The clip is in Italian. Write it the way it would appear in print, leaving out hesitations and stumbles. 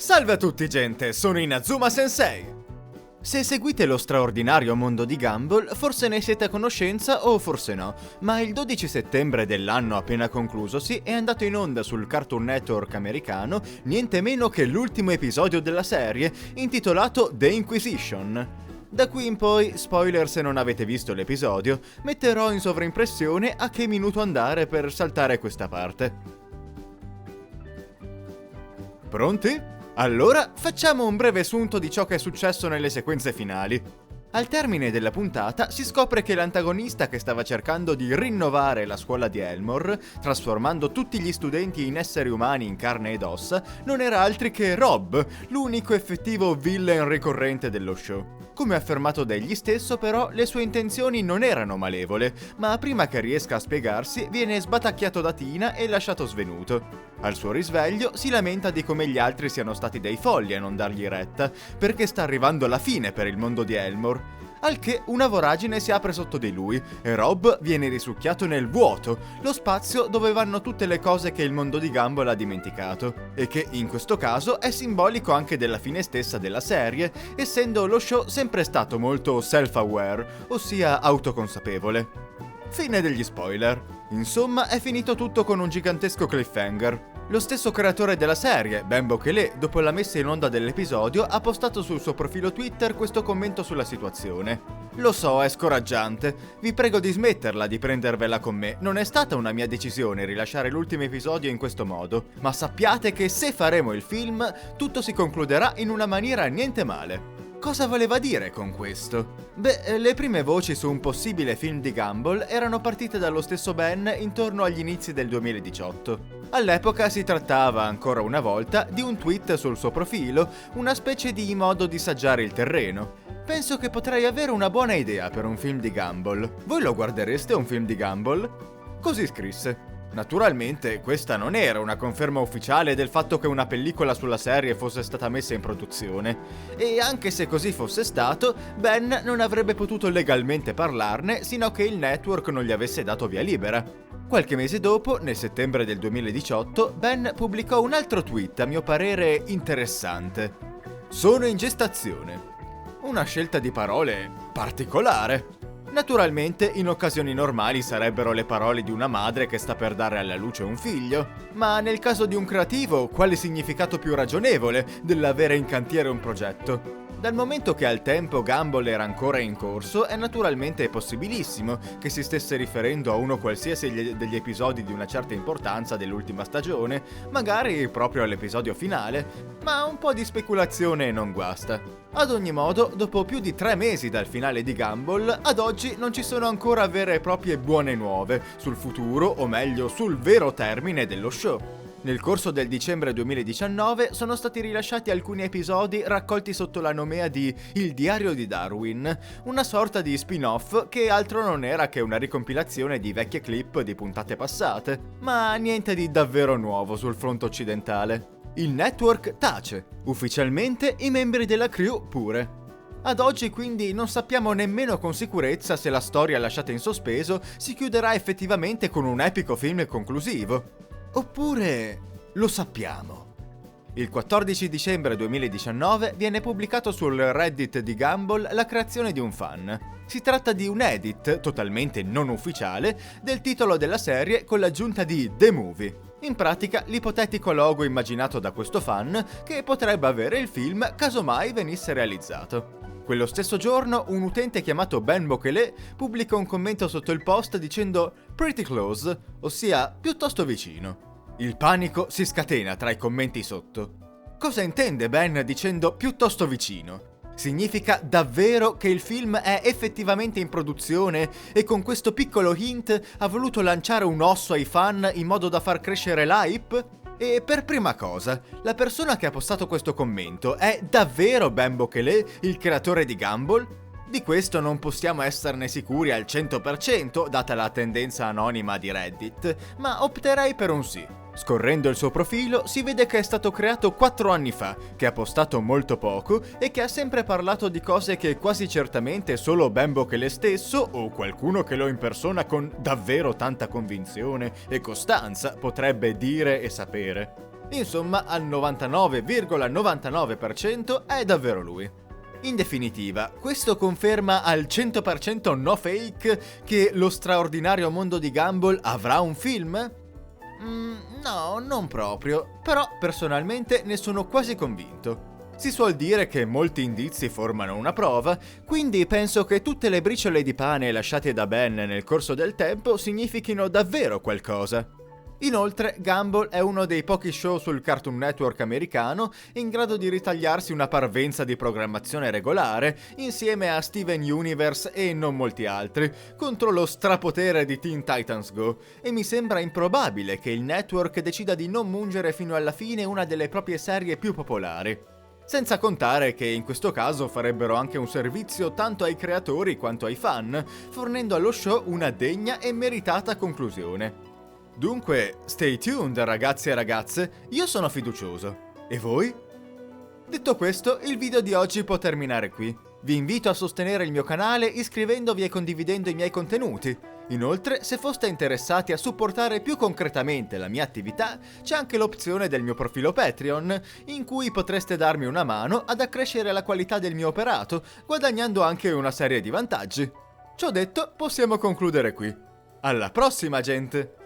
Salve a tutti gente, sono Inazuma Sensei! Se seguite lo straordinario mondo di Gumball, forse ne siete a conoscenza o forse no, ma il 12 settembre dell'anno appena conclusosi è andato in onda sul Cartoon Network americano niente meno che l'ultimo episodio della serie, intitolato The Inquisition. Da qui in poi, spoiler se non avete visto l'episodio, metterò in sovraimpressione a che minuto andare per saltare questa parte. Pronti? Allora, facciamo un breve sunto di ciò che è successo nelle sequenze finali. Al termine della puntata si scopre che l'antagonista che stava cercando di rinnovare la scuola di Elmore, trasformando tutti gli studenti in esseri umani in carne ed ossa, non era altri che Rob, l'unico effettivo villain ricorrente dello show. Come affermato da egli stesso, però, le sue intenzioni non erano malevole, ma prima che riesca a spiegarsi viene sbatacchiato da Tina e lasciato svenuto. Al suo risveglio si lamenta di come gli altri siano stati dei folli a non dargli retta, perché sta arrivando la fine per il mondo di Elmore. Al che una voragine si apre sotto di lui e Rob viene risucchiato nel vuoto, lo spazio dove vanno tutte le cose che il mondo di Gumball ha dimenticato, e che in questo caso è simbolico anche della fine stessa della serie, essendo lo show sempre stato molto self-aware, ossia autoconsapevole. Fine degli spoiler. Insomma, è finito tutto con un gigantesco cliffhanger. Lo stesso creatore della serie, Ben Bokele, dopo la messa in onda dell'episodio, ha postato sul suo profilo Twitter questo commento sulla situazione. Lo so, è scoraggiante. Vi prego di smetterla di prendervela con me. Non è stata una mia decisione rilasciare l'ultimo episodio in questo modo, ma sappiate che se faremo il film, tutto si concluderà in una maniera niente male. Cosa voleva dire con questo? Beh, le prime voci su un possibile film di Gumball erano partite dallo stesso Ben intorno agli inizi del 2018. All'epoca si trattava, ancora una volta, di un tweet sul suo profilo, una specie di modo di saggiare il terreno. Penso che potrei avere una buona idea per un film di Gumball. Voi lo guardereste un film di Gumball? Così scrisse. Naturalmente, questa non era una conferma ufficiale del fatto che una pellicola sulla serie fosse stata messa in produzione, e anche se così fosse stato, Ben non avrebbe potuto legalmente parlarne sino a che il network non gli avesse dato via libera. Qualche mese dopo, nel settembre del 2018, Ben pubblicò un altro tweet a mio parere interessante. Sono in gestazione. Una scelta di parole particolare. Naturalmente, in occasioni normali sarebbero le parole di una madre che sta per dare alla luce un figlio, ma nel caso di un creativo, quale significato più ragionevole dell'avere in cantiere un progetto? Dal momento che al tempo Gumball era ancora in corso, è naturalmente possibilissimo che si stesse riferendo a uno qualsiasi degli episodi di una certa importanza dell'ultima stagione, magari proprio all'episodio finale, ma un po' di speculazione non guasta. Ad ogni modo, dopo più di 3 mesi dal finale di Gumball, ad oggi non ci sono ancora vere e proprie buone nuove sul futuro, o meglio sul vero termine dello show. Nel corso del dicembre 2019 sono stati rilasciati alcuni episodi raccolti sotto la nomea di Il diario di Darwin, una sorta di spin-off che altro non era che una ricompilazione di vecchie clip di puntate passate, ma niente di davvero nuovo sul fronte occidentale. Il network tace, ufficialmente i membri della crew pure. Ad oggi quindi non sappiamo nemmeno con sicurezza se la storia lasciata in sospeso si chiuderà effettivamente con un epico film conclusivo. Oppure lo sappiamo. Il 14 dicembre 2019 viene pubblicato sul Reddit di Gumball la creazione di un fan. Si tratta di un edit, totalmente non ufficiale, del titolo della serie con l'aggiunta di The Movie. In pratica, l'ipotetico logo immaginato da questo fan che potrebbe avere il film caso mai venisse realizzato. Quello stesso giorno, un utente chiamato Ben Bokele pubblica un commento sotto il post dicendo "pretty close", ossia piuttosto vicino. Il panico si scatena tra i commenti sotto. Cosa intende Ben dicendo piuttosto vicino? Significa davvero che il film è effettivamente in produzione e con questo piccolo hint ha voluto lanciare un osso ai fan in modo da far crescere l'hype? E per prima cosa, la persona che ha postato questo commento è davvero Ben Bokele, il creatore di Gumball? Di questo non possiamo esserne sicuri al 100%, data la tendenza anonima di Reddit, ma opterei per un sì. Scorrendo il suo profilo si vede che è stato creato 4 anni fa, che ha postato molto poco e che ha sempre parlato di cose che quasi certamente solo Ben Bokele stesso o qualcuno che lo impersona con davvero tanta convinzione e costanza potrebbe dire e sapere. Insomma, al 99,99% è davvero lui. In definitiva, questo conferma al 100% no fake che Lo straordinario mondo di Gumball avrà un film? No, non proprio, però personalmente ne sono quasi convinto. Si suol dire che molti indizi formano una prova, quindi penso che tutte le briciole di pane lasciate da Ben nel corso del tempo significhino davvero qualcosa. Inoltre, Gumball è uno dei pochi show sul Cartoon Network americano in grado di ritagliarsi una parvenza di programmazione regolare insieme a Steven Universe e non molti altri, contro lo strapotere di Teen Titans Go, e mi sembra improbabile che il network decida di non mungere fino alla fine una delle proprie serie più popolari. Senza contare che in questo caso farebbero anche un servizio tanto ai creatori quanto ai fan, fornendo allo show una degna e meritata conclusione. Dunque, stay tuned ragazzi e ragazze, io sono fiducioso. E voi? Detto questo, il video di oggi può terminare qui. Vi invito a sostenere il mio canale iscrivendovi e condividendo i miei contenuti. Inoltre, se foste interessati a supportare più concretamente la mia attività, c'è anche l'opzione del mio profilo Patreon, in cui potreste darmi una mano ad accrescere la qualità del mio operato, guadagnando anche una serie di vantaggi. Ciò detto, possiamo concludere qui. Alla prossima, gente!